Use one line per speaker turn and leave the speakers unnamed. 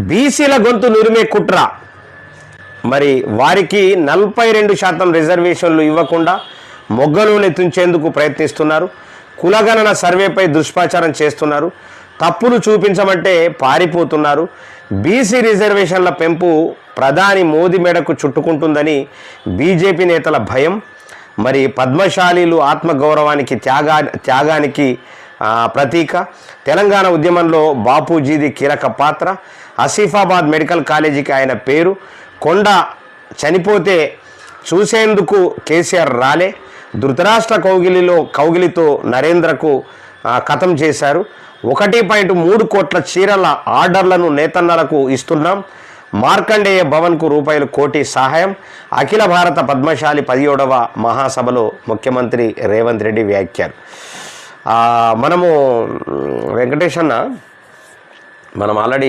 బీసీల గొంతు నురిమే కుట్ర, మరి వారికి 42% రిజర్వేషన్లు ఇవ్వకుండా మొగ్గలు తుంచేందుకు ప్రయత్నిస్తున్నారు. కులగణన సర్వేపై దుష్ప్రచారం చేస్తున్నారు. తప్పులు చూపించమంటే పారిపోతున్నారు. బీసీ రిజర్వేషన్ల పెంపు ప్రధాని మోదీ మెడకు చుట్టుకుంటుందని బీజేపీ నేతల భయం. మరి పద్మశాలీలు ఆత్మగౌరవానికి త్యాగానికి ప్రతీక. తెలంగాణ ఉద్యమంలో బాపూజీది కీలక పాత్ర. ఆసిఫాబాద్ మెడికల్ కాలేజీకి ఆయన పేరు. కొండ చనిపోతే చూసేందుకు కేసీఆర్ రాలే. ధృతరాష్ట్ర కౌగిలితో నరేంద్రకు ఖతం చేశారు. 1.3 కోట్ల చీరల ఆర్డర్లను నేతన్నలకు ఇస్తున్నాం. మార్కండేయ భవన్కు రూపాయలు 1 కోటి సహాయం. అఖిల భారత పద్మశాలి 17వ మహాసభలో ముఖ్యమంత్రి రేవంత్ రెడ్డి వ్యాఖ్యలు. మనము వెంకటేష్ అన్న, మనం ఆల్రెడీ